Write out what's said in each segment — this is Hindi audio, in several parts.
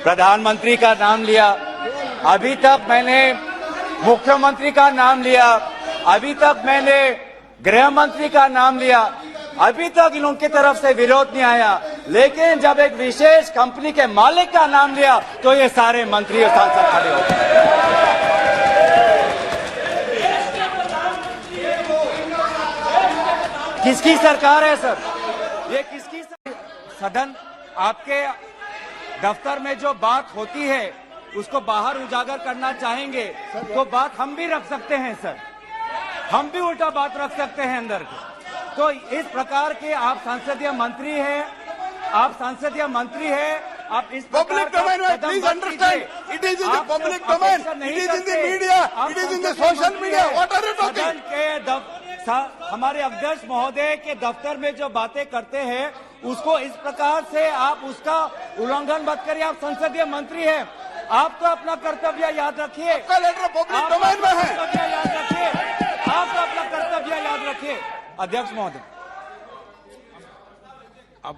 प्रधानमंत्री का नाम लिया, अभी तक मैंने मुख्यमंत्री का नाम लिया, अभी तक मैंने गृह मंत्री का नाम लिया, अभी तक इन उनकी तरफ से विरोध नहीं आया। लेकिन जब एक विशेष कंपनी के मालिक का नाम लिया तो ये सारे मंत्री और सांसद खड़े हो गए। किसकी सरकार है सर? ये किसकी सदन? आपके दफ्तर में जो बात होती है उसको बाहर उजागर करना चाहेंगे तो बात हम भी रख सकते हैं सर, हम भी उल्टा बात रख सकते हैं अंदर की। तो इस प्रकार के आप संसदीय मंत्री हैं, आप संसदीय मंत्री हैं, आप इस पब्लिक डोमेन में please understand, it is in the public domain, it is in the media, it is in the social media, what are you talking? हमारे अध्यक्ष महोदय के दफ्तर में जो बातें करते हैं उसको इस प्रकार से आप उसका उल्लंघन मत करिए। आप संसदीय मंत्री हैं, आप तो अपना कर्तव्य याद रखिए। आपका लेटर पब्लिक डोमेन में है, कर्तव्य याद रखिए, आप तो अपना कर्तव्य याद रखिए। अध्यक्ष महोदय, अब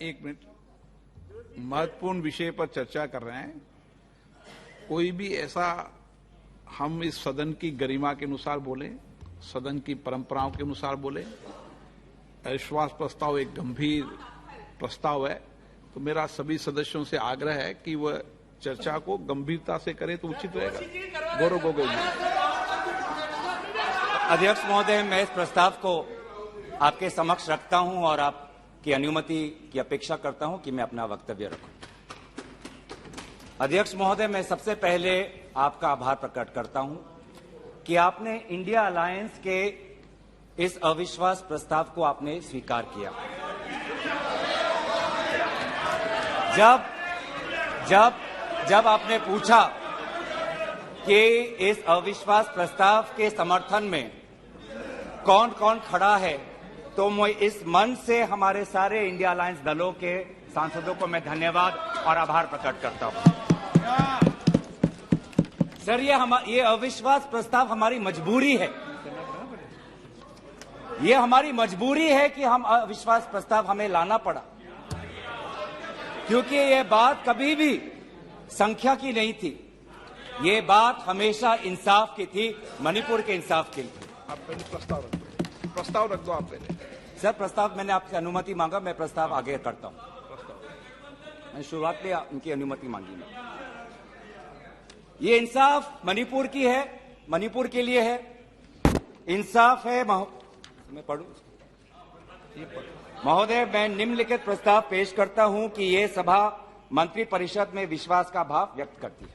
एक मिनट, महत्वपूर्ण विषय पर चर्चा कर रहे हैं। कोई भी ऐसा, हम इस सदन की गरिमा के अनुसार बोले, सदन की परंपराओं के अनुसार बोले। अविश्वास प्रस्ताव एक गंभीर प्रस्ताव है, तो मेरा सभी सदस्यों से आग्रह है कि वह चर्चा को गंभीरता से करें तो उचित रहेगा। गौरव गोगोई जी। अध्यक्ष महोदय, मैं इस प्रस्ताव को आपके समक्ष रखता हूं और आपकी अनुमति की अपेक्षा करता हूं कि मैं अपना वक्तव्य रखूं। अध्यक्ष महोदय, मैं सबसे पहले आपका आभार प्रकट करता हूं कि आपने इंडिया अलायंस के इस अविश्वास प्रस्ताव को आपने स्वीकार किया। जब आपने पूछा कि इस अविश्वास प्रस्ताव के समर्थन में कौन कौन खड़ा है, तो मैं इस मंच से हमारे सारे इंडिया अलायंस दलों के सांसदों को मैं धन्यवाद और आभार प्रकट करता हूं। सर, ये अविश्वास प्रस्ताव हमारी मजबूरी है, ये हमारी मजबूरी है कि हम अविश्वास प्रस्ताव हमें लाना पड़ा, क्योंकि ये बात कभी भी संख्या की नहीं थी, ये बात हमेशा इंसाफ की थी, मणिपुर के इंसाफ के लिए। आप पहले प्रस्ताव रख दो आप पहले। सर, प्रस्ताव मैंने आपसे अनुमति मांगा, मैं प्रस्ताव आगे करता हूं। मैंने शुरुआत में उनकी अनुमति मांगी। ये इंसाफ मणिपुर की है, मणिपुर के लिए है, इंसाफ है। मैं पढ़ूं महोदय, मैं निम्नलिखित प्रस्ताव पेश करता हूं कि ये सभा मंत्री परिषद में विश्वास का भाव व्यक्त करती है।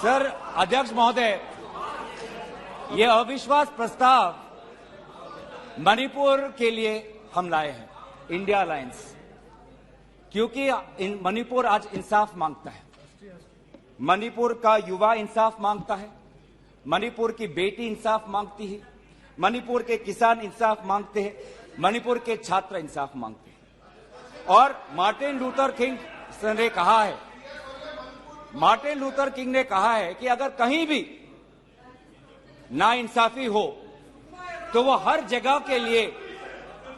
सर, अध्यक्ष महोदय, ये अविश्वास प्रस्ताव मणिपुर के लिए हम लाए हैं, इंडिया अलायंस, क्योंकि मणिपुर आज इंसाफ मांगता है, मणिपुर का युवा इंसाफ मांगता है, मणिपुर की बेटी इंसाफ मांगती है, मणिपुर के किसान इंसाफ मांगते हैं, मणिपुर के छात्र इंसाफ मांगते हैं। और मार्टिन लूथर किंग ने कहा है, मार्टिन लूथर किंग ने कहा है कि अगर कहीं भी नाइंसाफी हो तो वो हर जगह के लिए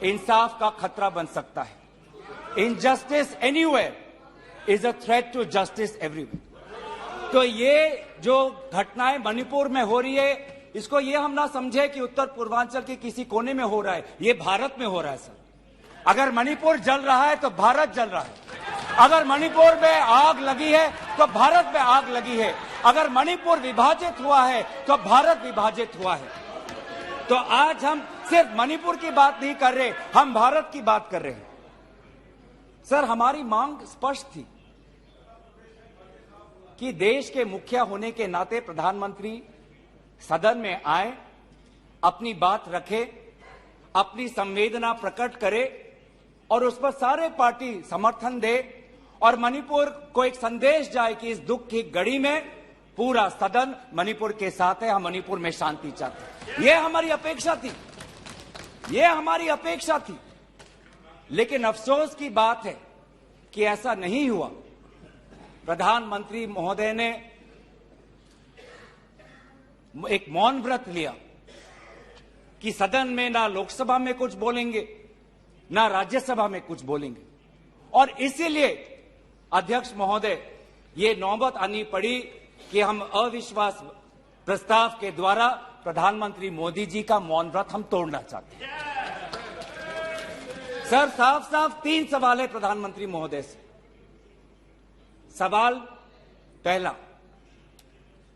इंसाफ का खतरा बन सकता है। Injustice anywhere is a threat to justice everywhere. तो ये जो घटनाएं मणिपुर में हो रही है, इसको ये हम ना समझे कि उत्तर पूर्वांचल के किसी कोने में हो रहा है, ये भारत में हो रहा है। सर, अगर मणिपुर जल रहा है तो भारत जल रहा है, अगर मणिपुर में आग लगी है तो भारत में आग लगी है, अगर मणिपुर विभाजित हुआ है तो भारत विभाजित हुआ है। तो आज हम सिर्फ मणिपुर की बात नहीं कर रहे, हम भारत की बात कर रहे हैं। सर, हमारी मांग स्पष्ट थी कि देश के मुखिया होने के नाते प्रधानमंत्री सदन में आए, अपनी बात रखे, अपनी संवेदना प्रकट करे और उस पर सारे पार्टी समर्थन दे और मणिपुर को एक संदेश जाए कि इस दुख की घड़ी में पूरा सदन मणिपुर के साथ है, हम मणिपुर में शांति चाहते हैं। यह हमारी अपेक्षा थी, यह हमारी अपेक्षा थी। लेकिन अफसोस की बात है कि ऐसा नहीं हुआ। प्रधानमंत्री महोदय ने एक मौन व्रत लिया कि सदन में ना लोकसभा में कुछ बोलेंगे, ना राज्यसभा में कुछ बोलेंगे, और इसीलिए अध्यक्ष महोदय, ये नौबत आनी पड़ी कि हम अविश्वास प्रस्ताव के द्वारा प्रधानमंत्री मोदी जी का मौन व्रत हम तोड़ना चाहते हैं। सर, साफ साफ 3 सवाल है प्रधानमंत्री महोदय से। सवाल पहला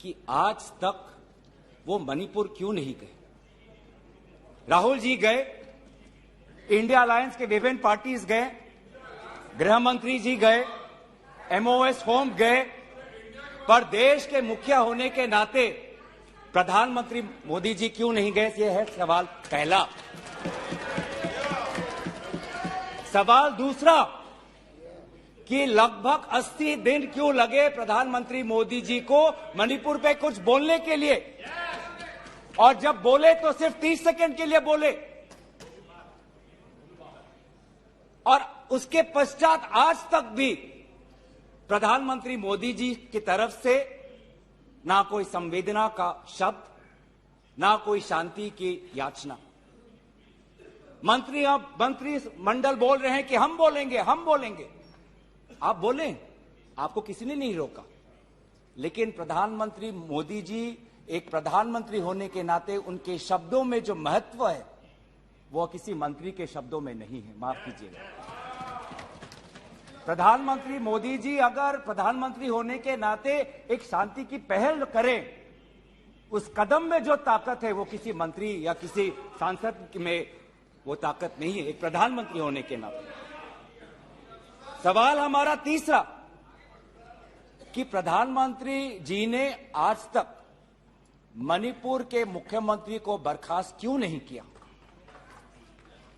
कि आज तक वो मणिपुर क्यों नहीं गए? राहुल जी गए, इंडिया अलायंस के विभिन्न पार्टीज गए, गृह मंत्री जी गए, एमओएस होम गए, पर देश के मुखिया होने के नाते प्रधानमंत्री मोदी जी क्यों नहीं गए? यह है सवाल पहला। सवाल दूसरा कि लगभग 80 दिन क्यों लगे प्रधानमंत्री मोदी जी को मणिपुर पे कुछ बोलने के लिए, और जब बोले तो सिर्फ 30 सेकंड के लिए बोले, और उसके पश्चात आज तक भी प्रधानमंत्री मोदी जी की तरफ से ना कोई संवेदना का शब्द, ना कोई शांति की याचना। मंत्री मंडल बोल रहे हैं कि हम बोलेंगे, हम बोलेंगे। आप बोलें, आपको किसी ने नहीं रोका, लेकिन प्रधानमंत्री मोदी जी एक प्रधानमंत्री होने के नाते उनके शब्दों में जो महत्व है वो किसी मंत्री के शब्दों में नहीं है। माफ कीजिएगा, प्रधानमंत्री मोदी जी अगर प्रधानमंत्री होने के नाते एक शांति की पहल करें, उस कदम में जो ताकत है वो किसी मंत्री या किसी सांसद में वो ताकत नहीं है, एक प्रधानमंत्री होने के नाते। सवाल हमारा तीसरा कि प्रधानमंत्री जी ने आज तक मणिपुर के मुख्यमंत्री को बर्खास्त क्यों नहीं किया?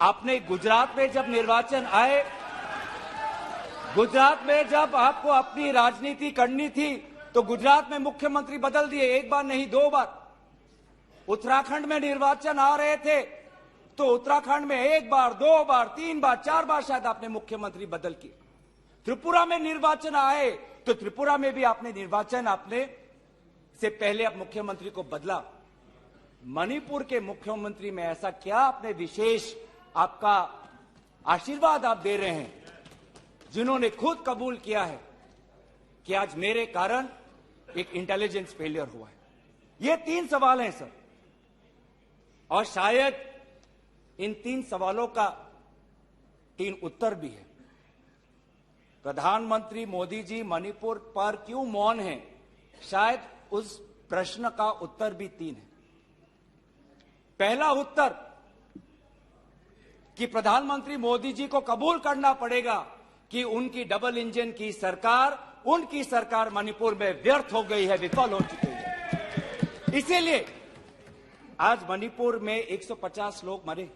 आपने गुजरात में जब निर्वाचन आए, गुजरात में जब आपको अपनी राजनीति करनी थी तो गुजरात में मुख्यमंत्री बदल दिए, एक बार नहीं 2 बार। उत्तराखंड में निर्वाचन आ रहे थे तो उत्तराखंड में 1 बार, 2 बार, 3 बार, 4 बार शायद आपने मुख्यमंत्री बदल किए। त्रिपुरा में निर्वाचन आए तो त्रिपुरा में भी आपने निर्वाचन आपने से पहले आप मुख्यमंत्री को बदला। मणिपुर के मुख्यमंत्री में ऐसा क्या आपने विशेष आपका आशीर्वाद आप दे रहे हैं जिन्होंने खुद कबूल किया है कि आज मेरे कारण एक इंटेलिजेंस फेलियर हुआ है? ये 3 सवाल हैं सर, और शायद इन 3 सवालों का 3 उत्तर भी है। प्रधानमंत्री मोदी जी मणिपुर पर क्यों मौन हैं? शायद उस प्रश्न का उत्तर भी 3 है। पहला उत्तर कि प्रधानमंत्री मोदी जी को कबूल करना पड़ेगा कि उनकी डबल इंजन की सरकार, उनकी सरकार मणिपुर में व्यर्थ हो गई है, विफल हो चुकी है। इसीलिए आज मणिपुर में 150 लोग मरे,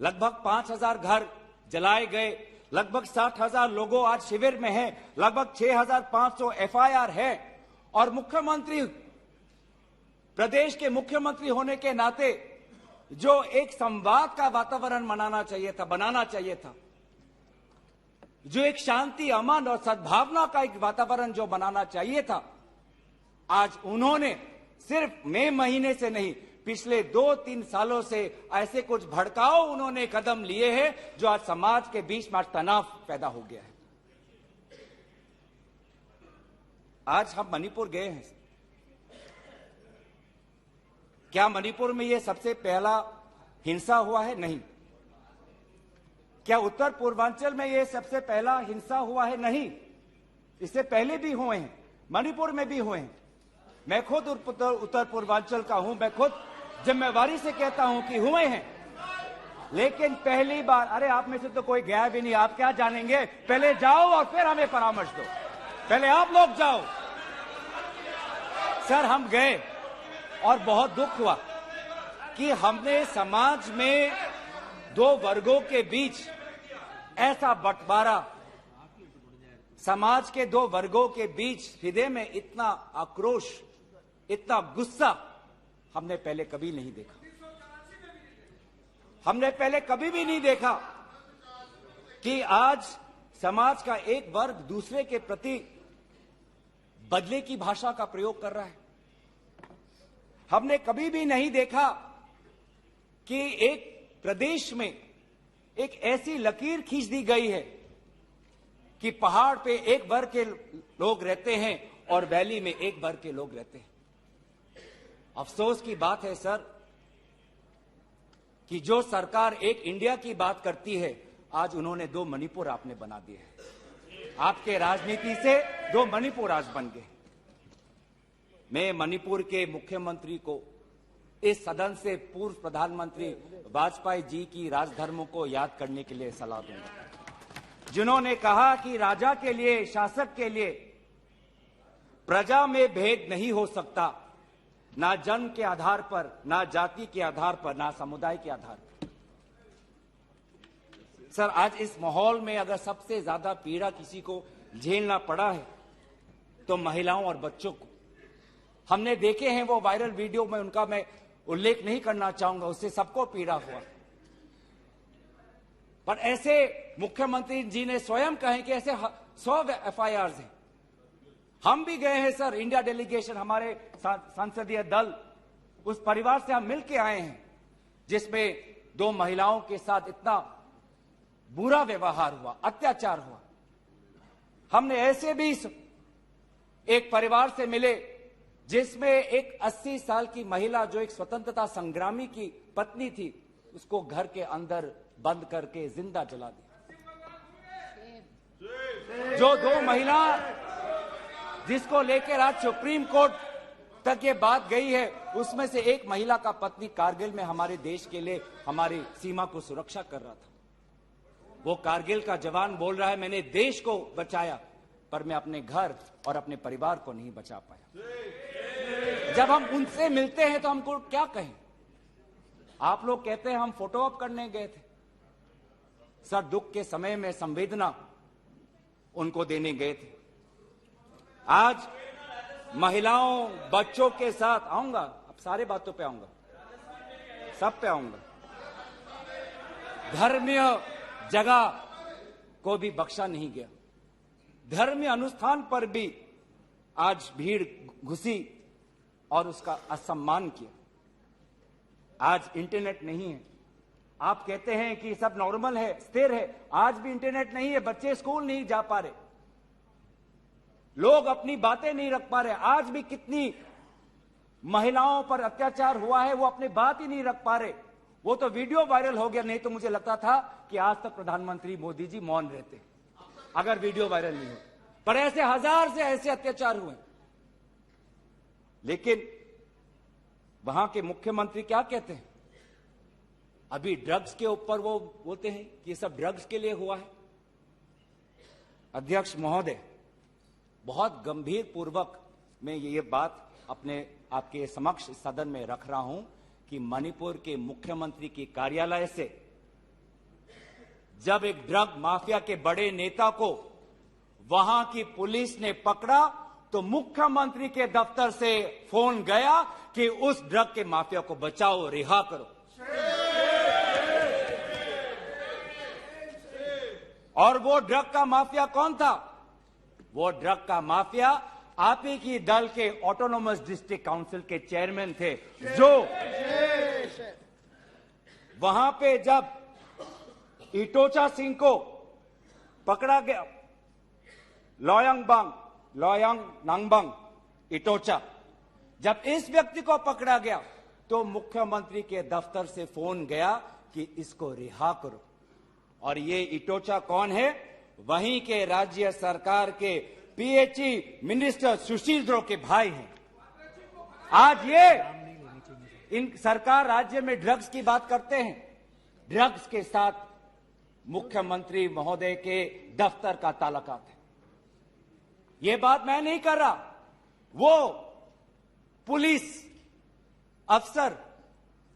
लगभग 5000 घर जलाए गए, लगभग 60,000 लोगों आज शिविर में हैं, लगभग 6500 एफआईआर है, और मुख्यमंत्री, प्रदेश के मुख्यमंत्री होने के नाते जो एक संवाद का वातावरण बनाना चाहिए था, जो एक शांति, अमन और सद्भावना का एक वातावरण जो बनाना चाहिए था, आज उन्होंने सिर्फ मई महीने से नहीं, पिछले 2-3 सालों से ऐसे कुछ भड़काऊ उन्होंने कदम लिए हैं जो आज समाज के बीच में तनाव पैदा हो गया है। आज हम मणिपुर गए हैं, क्या मणिपुर में यह सबसे पहला हिंसा हुआ है? नहीं। क्या उत्तर पूर्वांचल में यह सबसे पहला हिंसा हुआ है? नहीं। इससे पहले भी हुए हैं, मणिपुर में भी हुए हैं। मैं खुद उत्तर पूर्वांचल का हूं, मैं खुद जिम्मेवारी से कहता हूं कि हुए हैं, लेकिन पहली बार, अरे आप में से तो कोई गया भी नहीं, आप क्या जानेंगे? पहले जाओ और फिर हमें परामर्श दो, पहले आप लोग जाओ। सर, हम गए और बहुत दुख हुआ कि हमने समाज में 2 वर्गों के बीच ऐसा बंटवारा, समाज के 2 वर्गों के बीच हृदय में इतना आक्रोश, इतना गुस्सा हमने पहले कभी नहीं देखा। हमने पहले कभी भी नहीं देखा कि आज समाज का एक वर्ग दूसरे के प्रति बदले की भाषा का प्रयोग कर रहा है। हमने कभी भी नहीं देखा कि एक प्रदेश में एक ऐसी लकीर खींच दी गई है कि पहाड़ पे एक वर्ग के लोग रहते हैं और वैली में एक वर्ग के लोग रहते हैं। अफसोस की बात है सर कि जो सरकार एक इंडिया की बात करती है, आज उन्होंने 2 मणिपुर आपने बना दिए हैं। आपके राजनीति से 2 मणिपुर आज बन गए। मैं मणिपुर के मुख्यमंत्री को, इस सदन से पूर्व प्रधानमंत्री वाजपेयी जी की राजधर्मों को याद करने के लिए सलाह दूंगा, जिन्होंने कहा कि राजा के लिए, शासक के लिए प्रजा में भेद नहीं हो सकता, ना जन्म के आधार पर, ना जाति के आधार पर, ना समुदाय के आधार पर। सर, आज इस माहौल में अगर सबसे ज्यादा पीड़ा किसी को झेलना पड़ा है तो महिलाओं और बच्चों को। हमने देखे हैं वो वायरल वीडियो में, उनका मैं उल्लेख नहीं करना चाहूंगा, उससे सबको पीड़ा हुआ। पर ऐसे मुख्यमंत्री जी ने स्वयं कहे कि ऐसे 100 FIRs हैं। हम भी गए हैं सर, इंडिया डेलीगेशन, हमारे संसदीय दल, उस परिवार से हम मिलके आए हैं जिसमें 2 महिलाओं के साथ इतना बुरा व्यवहार हुआ, अत्याचार हुआ। हमने ऐसे भी एक परिवार से मिले जिसमें एक 80 साल की महिला, जो एक स्वतंत्रता संग्रामी की पत्नी थी, उसको घर के अंदर बंद करके जिंदा जला दिया। जो 2 महिला जिसको लेकर आज सुप्रीम कोर्ट तक ये बात गई है, उसमें से एक महिला का पति कारगिल में हमारे देश के लिए हमारी सीमा को सुरक्षा कर रहा था। वो कारगिल का जवान बोल रहा है, मैंने देश को बचाया पर मैं अपने घर और अपने परिवार को नहीं बचा पाया। जब हम उनसे मिलते हैं तो हमको क्या कहें? आप लोग कहते हैं हम फोटो ऑप करने गए थे। सर, दुख के समय में संवेदना उनको देने गए थे। आज महिलाओं, बच्चों के साथ आऊंगा, अब सारे बातों पे आऊंगा, सब पे आऊंगा। धर्मीय जगह को भी बख्शा नहीं गया। धर्मीय अनुष्ठान पर भी आज भीड़ घुसी और उसका असम्मान किया। आज इंटरनेट नहीं है। आप कहते हैं कि सब नॉर्मल है, स्थिर है, आज भी इंटरनेट नहीं है, बच्चे स्कूल नहीं जा पा रहे, लोग अपनी बातें नहीं रख पा रहे। आज भी कितनी महिलाओं पर अत्याचार हुआ है, वो अपनी बात ही नहीं रख पा रहे। वो तो वीडियो वायरल हो गया, नहीं तो मुझे लगता था कि आज तक प्रधानमंत्री मोदी जी मौन रहते अगर वीडियो वायरल नहीं हो। पर ऐसे हजार से ऐसे अत्याचार हुए। लेकिन वहां के मुख्यमंत्री क्या कहते हैं? अभी ड्रग्स के ऊपर वो बोलते हैं कि ये सब ड्रग्स के लिए हुआ है। अध्यक्ष महोदय, बहुत गंभीर पूर्वक मैं ये बात अपने आपके समक्ष सदन में रख रहा हूं कि मणिपुर के मुख्यमंत्री की कार्यालय से जब एक ड्रग माफिया के बड़े नेता को वहां की पुलिस ने पकड़ा तो मुख्यमंत्री के दफ्तर से फोन गया कि उस ड्रग के माफिया को बचाओ, रिहा करो। और वो ड्रग का माफिया कौन था? वो ड्रग का माफिया आप ही की दल के ऑटोनोमस डिस्ट्रिक्ट काउंसिल के चेयरमैन थे, जो वहां पे जब इटोचा सिंह को पकड़ा गया, लोयांग नांगबंग इटोचा, जब इस व्यक्ति को पकड़ा गया तो मुख्यमंत्री के दफ्तर से फोन गया कि इसको रिहा करो। और ये इटोचा कौन है? वहीं के राज्य सरकार के PHE मिनिस्टर सुशील द्रो के भाई हैं। आज ये इन सरकार राज्य में ड्रग्स की बात करते हैं, ड्रग्स के साथ मुख्यमंत्री महोदय के दफ्तर का ताल्लुकात है। ये बात मैं नहीं कर रहा, वो पुलिस अफसर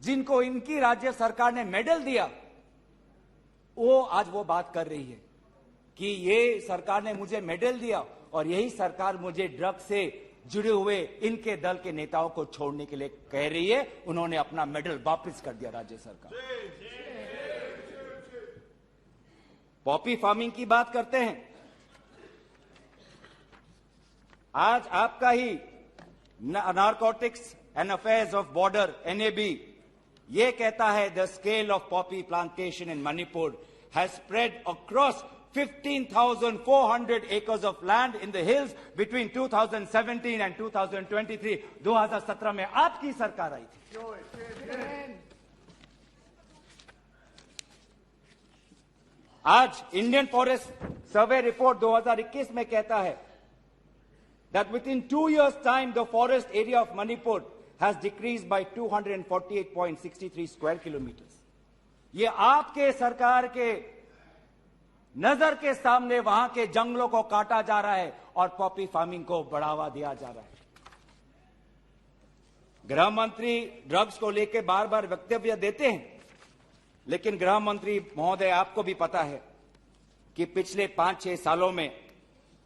जिनको इनकी राज्य सरकार ने मेडल दिया, वो आज वो बात कर रही है कि ये सरकार ने मुझे मेडल दिया और यही सरकार मुझे ड्रग्स से जुड़े हुए इनके दल के नेताओं को छोड़ने के लिए कह रही है। उन्होंने अपना मेडल वापस कर दिया राज्य सरकार। पॉपी फार्मिंग की बात करते हैं। आज आपका ही narcotics and affairs of border NAB ये कहता है the scale of poppy plantation in Manipur has spread across 15,400 acres of land in the hills between 2017 and 2023. 2017 में आपकी सरकार आई थी। आज इंडियन फॉरेस्ट सर्वे रिपोर्ट 2021 में कहता है that within 2 years time the forest area of Manipur has decreased by 248.63 square kilometers. ये आपके सरकार के नजर के सामने वहां के जंगलों को काटा जा रहा है और पॉपी फार्मिंग को बढ़ावा दिया जा रहा है। गृह मंत्री ड्रग्स को लेकर बार बार वक्तव्य देते हैं, लेकिन गृह मंत्री महोदय आपको भी पता है कि पिछले 5-6 सालों में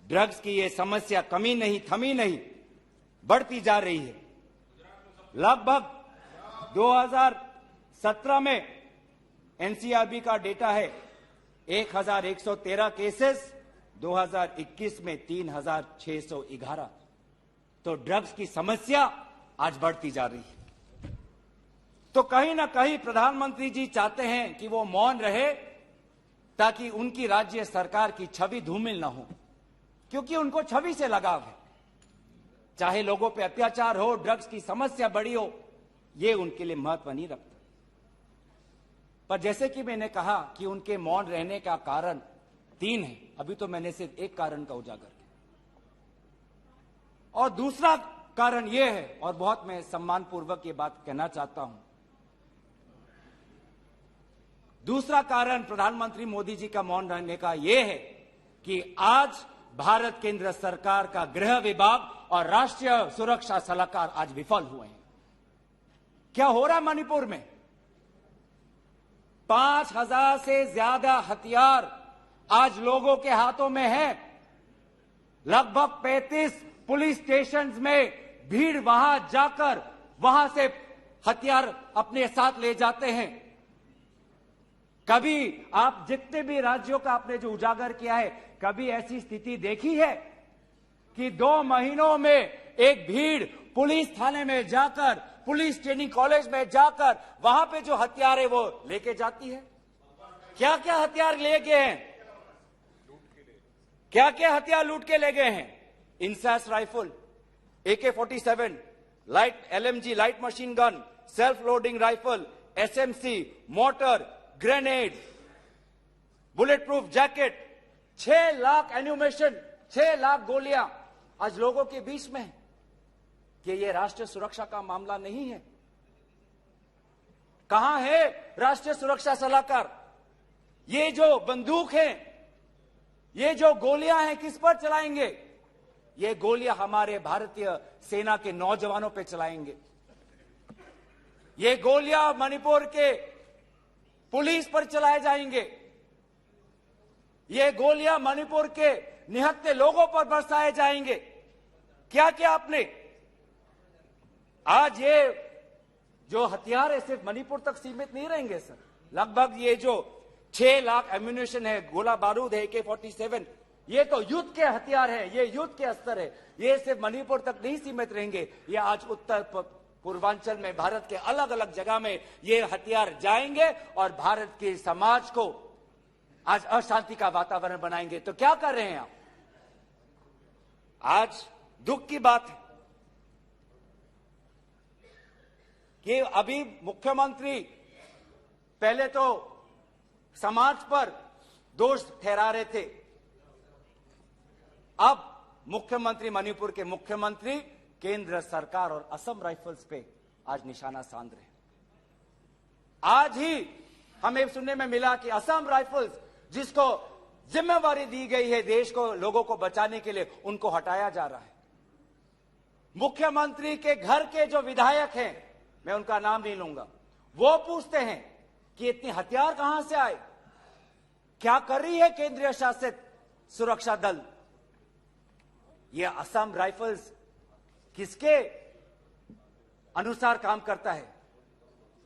ड्रग्स की ये समस्या कमी नहीं, थमी नहीं, बढ़ती जा रही है। लगभग 2017 में एनसीआरबी का डेटा है 1113 केसेस, 2021 में 3611। तो ड्रग्स की समस्या आज बढ़ती जा रही है। तो कहीं ना कहीं प्रधानमंत्री जी चाहते हैं कि वो मौन रहे ताकि उनकी राज्य सरकार की छवि धूमिल ना हो, क्योंकि उनको छवि से लगाव है। चाहे लोगों पे अत्याचार हो, ड्रग्स की समस्या बढ़ी हो, ये उनके लिए महत्व नहीं रखता। पर जैसे कि मैंने कहा कि उनके मौन रहने का कारण 3 है, अभी तो मैंने सिर्फ एक कारण का उजागर किया। और दूसरा कारण यह है, और बहुत मैं सम्मानपूर्वक ये बात कहना चाहता हूं, दूसरा कारण प्रधानमंत्री मोदी जी का मौन रहने का यह है कि आज भारत केंद्र सरकार का गृह विभाग और राष्ट्रीय सुरक्षा सलाहकार आज विफल हुए हैं। क्या हो रहा है मणिपुर में? 5000 से ज्यादा हथियार आज लोगों के हाथों में है। लगभग 35 पुलिस स्टेशंस में भीड़ वहां जाकर वहां से हथियार अपने साथ ले जाते हैं। कभी आप जितने भी राज्यों का आपने जो उजागर किया है, कभी ऐसी स्थिति देखी है कि 2 महीनों में एक भीड़ पुलिस थाने में जाकर, पुलिस ट्रेनिंग कॉलेज में जाकर वहां पे जो हथियार है वो लेके जाती है? क्या क्या हथियार ले गए हैं? क्या क्या हथियार लूट के ले गए हैं? INSAS rifle, AK-47, light LMG light machine gun, self loading rifle, SMC, motor, grenade, bullet proof jacket, 6 lakh ammunition, 6 lakh गोलियां आज लोगों के बीच में। कि ये राष्ट्रीय सुरक्षा का मामला नहीं है? कहां है राष्ट्रीय सुरक्षा सलाहकार? ये जो बंदूक है, ये जो गोलियां हैं, किस पर चलाएंगे? ये गोलियां हमारे भारतीय सेना के नौजवानों पे चलाएंगे। ये गोलियां मणिपुर के पुलिस पर चलाए जाएंगे। ये गोलियां मणिपुर के निहत्थे लोगों पर बरसाए जाएंगे। क्या क्या आपने आज ये जो हथियार है सिर्फ मणिपुर तक सीमित नहीं रहेंगे सर। लगभग ये जो 6 लाख एम्यूनेशन है, गोला बारूद है, AK-47, ये तो युद्ध के हथियार है, ये युद्ध के अस्त्र है। ये सिर्फ मणिपुर तक नहीं सीमित रहेंगे, ये आज उत्तर पूर्वांचल में भारत के अलग अलग जगह में ये हथियार जाएंगे और भारत के समाज को आज अशांति का वातावरण बनाएंगे। तो क्या कर रहे हैं आप? आज दुख की बात है कि अभी मुख्यमंत्री पहले तो समाज पर दोष ठहरा रहे थे, अब मुख्यमंत्री, मणिपुर के मुख्यमंत्री केंद्र सरकार और असम राइफल्स पे आज निशाना साध रहे हैं। आज ही हमें सुनने में मिला कि असम राइफल्स, जिसको जिम्मेवारी दी गई है देश को, लोगों को बचाने के लिए, उनको हटाया जा रहा है। मुख्यमंत्री के घर के जो विधायक हैं, मैं उनका नाम नहीं लूंगा, वो पूछते हैं कि इतने हथियार कहां से आए? क्या कर रही है केंद्रीय शासित सुरक्षा दल? ये असम राइफल्स किसके अनुसार काम करता है?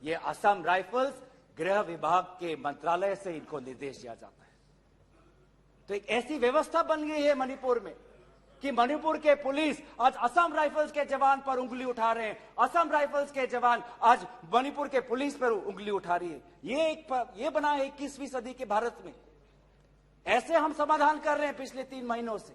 ये असम राइफल्स गृह विभाग के मंत्रालय से इनको निर्देश दिया जाता है। तो एक ऐसी व्यवस्था बन गई है मणिपुर में कि मणिपुर के पुलिस आज असम राइफल्स के जवान पर उंगली उठा रहे हैं, असम राइफल्स के जवान आज मणिपुर के पुलिस पर उंगली उठा रही है। ये बना है 21वीं सदी के भारत में। ऐसे हम समाधान कर रहे हैं पिछले 3 महीनों से।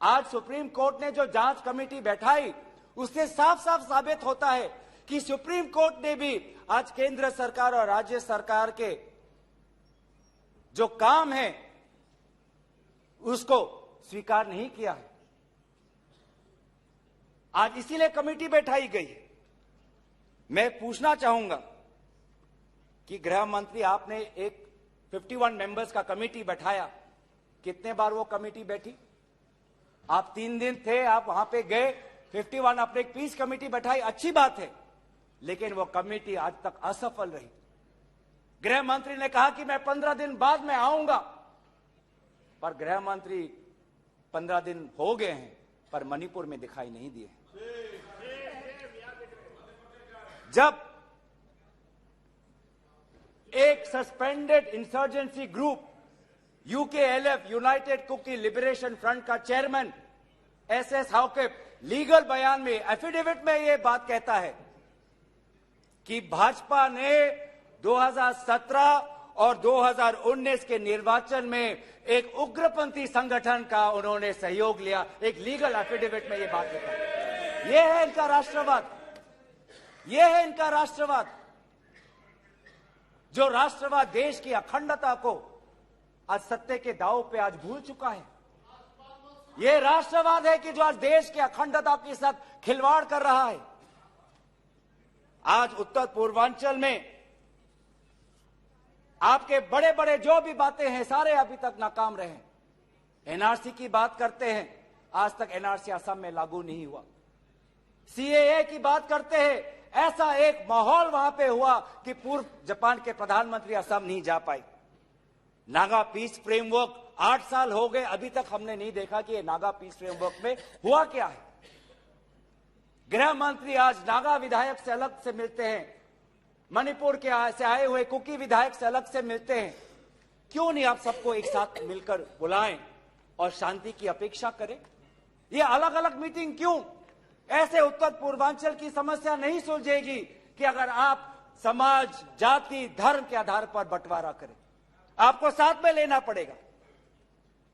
आज सुप्रीम कोर्ट ने जो जांच कमेटी बैठाई, उससे साफ साफ साबित होता है कि सुप्रीम कोर्ट ने भी आज केंद्र सरकार और राज्य सरकार के जो काम है उसको स्वीकार नहीं किया है। आज इसीलिए कमेटी बैठाई गई है। मैं पूछना चाहूंगा कि गृह मंत्री, आपने एक 51 मेंबर्स का कमेटी बैठाया, कितने बार वो कमेटी बैठी? आप 3 दिन थे, आप वहां पे गए, 51 आपने एक पीस कमेटी बैठाई, अच्छी बात है, लेकिन वो कमेटी आज तक असफल रही। गृह मंत्री ने कहा कि मैं 15 दिन बाद में आऊंगा, पर गृह मंत्री 15 दिन हो गए हैं पर मणिपुर में दिखाई नहीं दिए। जब एक suspended insurgency group UKLF, United Kuki Liberation Front का चेयरमैन एसएस हाउकेप लीगल बयान में, एफिडेविट में यह बात कहता है कि भाजपा ने 2017 और 2019 के निर्वाचन में एक उग्रपंथी संगठन का उन्होंने सहयोग लिया, एक लीगल एफिडेविट में यह बात कहता है। यह है इनका राष्ट्रवाद, यह है इनका राष्ट्रवाद, जो राष्ट्रवाद देश की अखंडता को आज सत्य के दांव पे आज भूल चुका है। यह राष्ट्रवाद है कि जो आज देश की अखंडता के साथ खिलवाड़ कर रहा है। आज उत्तर पूर्वांचल में आपके बड़े बड़े जो भी बातें हैं सारे अभी तक नाकाम रहे। एनआरसी की बात करते हैं, आज तक एनआरसी असम में लागू नहीं हुआ। सीएए की बात करते हैं, ऐसा एक माहौल वहां पे हुआ कि पूर्व जापान के प्रधानमंत्री असम नहीं जा पाए। नागा पीस फ्रेमवर्क 8 साल हो गए, अभी तक हमने नहीं देखा कि ये नागा पीस फ्रेमवर्क में हुआ क्या है। गृह मंत्री आज नागा विधायक से अलग से मिलते हैं, मणिपुर के से आए हुए कुकी विधायक से अलग से मिलते हैं। क्यों नहीं आप सबको एक साथ मिलकर बुलाएं और शांति की अपेक्षा करें? ये अलग अलग मीटिंग क्यों? ऐसे उत्तर पूर्वांचल की समस्या नहीं सुलझेगी कि अगर आप समाज, जाति, धर्म के आधार पर बंटवारा करें। आपको साथ में लेना पड़ेगा।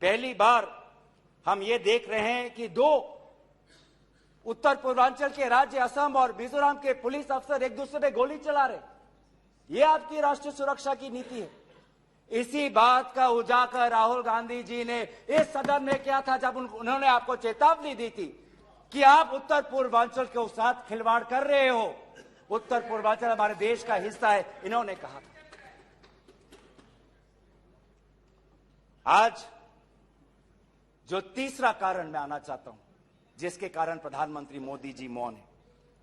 पहली बार हम ये देख रहे हैं कि 2 उत्तर पूर्वांचल के राज्य असम और मिजोरम के पुलिस अफसर एक दूसरे पे गोली चला रहे। ये आपकी राष्ट्रीय सुरक्षा की नीति है। इसी बात का उजागर राहुल गांधी जी ने इस सदन में किया था जब उन्होंने आपको चेतावनी दी थी कि आप उत्तर पूर्वांचल के साथ खिलवाड़ कर रहे हो। उत्तर पूर्वांचल हमारे देश का हिस्सा है, इन्होंने कहा था। आज जो तीसरा कारण मैं आना चाहता हूं, जिसके कारण प्रधानमंत्री मोदी जी मौन है।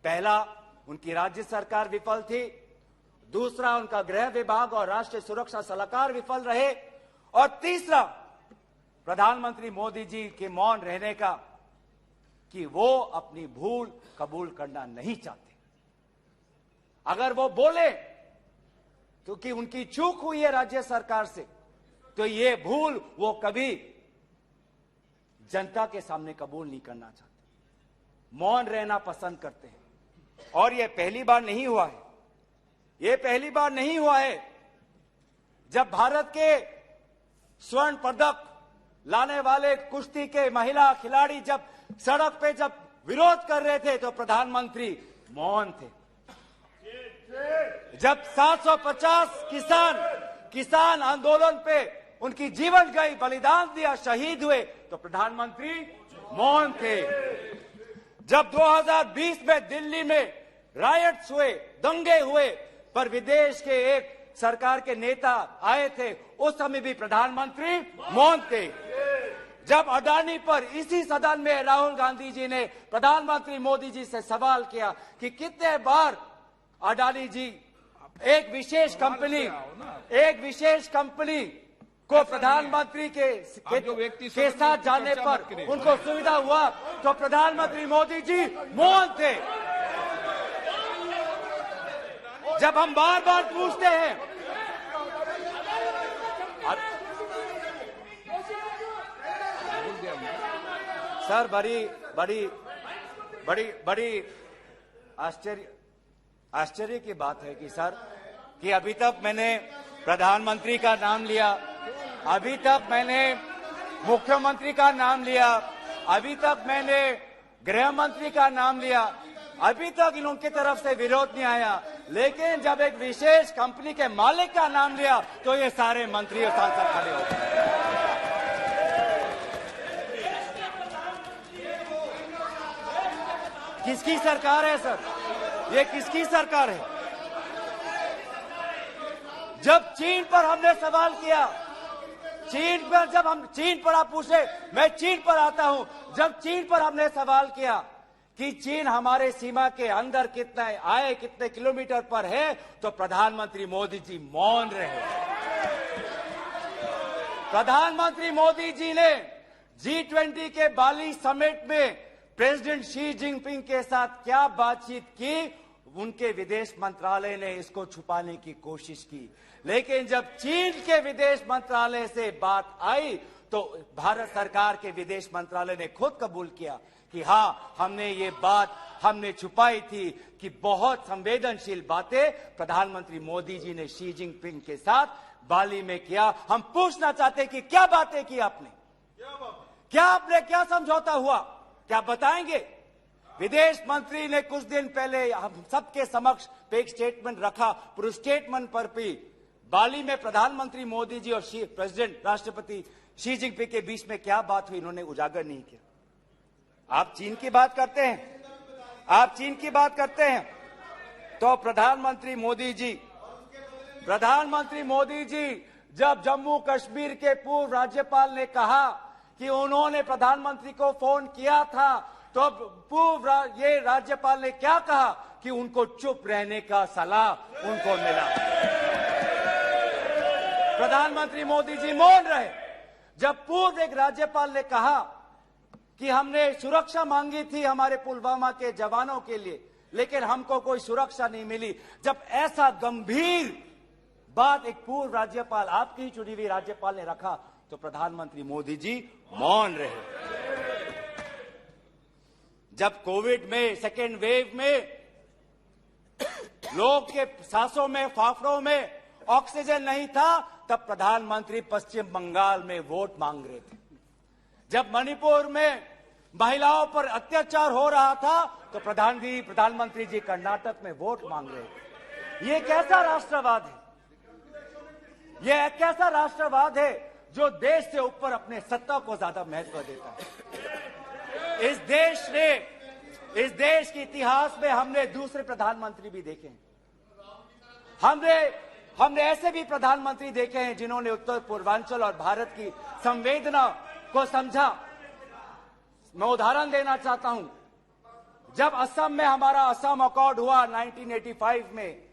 पहला, उनकी राज्य सरकार विफल थी। दूसरा, उनका गृह विभाग और राष्ट्रीय सुरक्षा सलाहकार विफल रहे। और तीसरा, प्रधानमंत्री मोदी जी के मौन रहने का कि वो अपनी भूल कबूल करना नहीं चाहते। अगर वो बोले तो कि उनकी चूक हुई है राज्य सरकार से, तो ये भूल वो कभी जनता के सामने कबूल नहीं करना चाहते, मौन रहना पसंद करते हैं। और ये पहली बार नहीं हुआ है, ये पहली बार नहीं हुआ है जब भारत के स्वर्ण पदक लाने वाले कुश्ती के महिला खिलाड़ी जब सड़क पे जब विरोध कर रहे थे तो प्रधानमंत्री मौन थे। जब 750 किसान आंदोलन पे उनकी जीवन गई, बलिदान दिया, शहीद हुए, तो प्रधानमंत्री मौन थे। जब 2020 में दिल्ली में रायट्स हुए, दंगे हुए, पर विदेश के एक सरकार के नेता आए थे, उस समय भी प्रधानमंत्री मौन थे। जब अडानी पर इसी सदन में राहुल गांधी जी ने प्रधानमंत्री मोदी जी से सवाल किया कि कितने बार अडानी जी एक विशेष कंपनी को प्रधानमंत्री के साथ जाने पर उनको सुविधा हुआ, तो प्रधानमंत्री मोदी जी मौन थे। जब हम बार बार पूछते हैं, सर बड़ी आश्चर्य की बात है कि सर कि अभी तक मैंने प्रधानमंत्री का नाम लिया, अभी तक मैंने मुख्यमंत्री का नाम लिया, अभी तक मैंने गृह मंत्री का नाम लिया, अभी तक इनकी तरफ से विरोध नहीं आया, लेकिन जब एक विशेष कंपनी के मालिक का नाम लिया तो ये सारे मंत्री और सांसद खड़े हो गए। किसकी सरकार है सर? ये किसकी सरकार है? जब चीन पर हमने सवाल किया, चीन पर जब हम चीन पर आप पूछे, मैं चीन पर आता हूं, जब चीन पर हमने सवाल किया कि चीन हमारे सीमा के अंदर कितना आए, कितने किलोमीटर पर है, तो प्रधानमंत्री मोदी जी मौन रहे। प्रधानमंत्री मोदी जी ने G20 के बाली समिट में प्रेसिडेंट शी जिनपिंग के साथ क्या बातचीत की, उनके विदेश मंत्रालय ने इसको छुपाने की कोशिश की, लेकिन जब चीन के विदेश मंत्रालय से बात आई तो भारत सरकार के विदेश मंत्रालय ने खुद कबूल किया कि हां, हमने ये बात हमने छुपाई थी कि बहुत संवेदनशील बातें प्रधानमंत्री मोदी जी ने शी जिनपिंग के साथ बाली में किया। हम पूछना चाहते कि क्या बातें की आपने, क्या समझौता हुआ, क्या बताएंगे? विदेश मंत्री ने कुछ दिन पहले हम सबके समक्ष एक स्टेटमेंट रखा, पर उस स्टेटमेंट पर भी बाली में प्रधानमंत्री मोदी जी और प्रेसिडेंट राष्ट्रपति शी जिनपिंग के बीच में क्या बात हुई, इन्होंने उजागर नहीं किया। आप चीन की बात करते हैं, आप चीन की बात करते हैं, तो प्रधानमंत्री मोदी जी जब जम्मू कश्मीर के पूर्व राज्यपाल ने कहा कि उन्होंने प्रधानमंत्री को फोन किया था, तो पूर्व ये राज्यपाल ने क्या कहा कि उनको चुप रहने का सलाह उनको मिला। प्रधानमंत्री मोदी जी मौन रहे। जब पूर्व एक राज्यपाल ने कहा कि हमने सुरक्षा मांगी थी हमारे पुलवामा के जवानों के लिए, लेकिन हमको कोई सुरक्षा नहीं मिली, जब ऐसा गंभीर बात एक पूर्व राज्यपाल, आपकी ही चुनी हुई राज्यपाल ने रखा, तो प्रधानमंत्री मोदी जी मौन रहे। जब कोविड में सेकेंड वेव में लोग के सांसों में, फाफड़ों में ऑक्सीजन नहीं था, तब प्रधानमंत्री पश्चिम बंगाल में वोट मांग रहे थे। जब मणिपुर में महिलाओं पर अत्याचार हो रहा था, तो प्रधानमंत्री जी कर्नाटक में वोट मांग रहे थे। ये कैसा राष्ट्रवाद है? ये कैसा राष्ट्रवाद है जो देश से ऊपर अपने सत्ता को ज्यादा महत्व देता है? इस देश के इतिहास में हमने दूसरे प्रधानमंत्री भी देखे हैं। हमने ऐसे भी प्रधानमंत्री देखे हैं जिन्होंने उत्तर पूर्वांचल और भारत की संवेदना को समझा। मैं उदाहरण देना चाहता हूं, जब असम में हमारा असम अकॉर्ड हुआ 1985 में,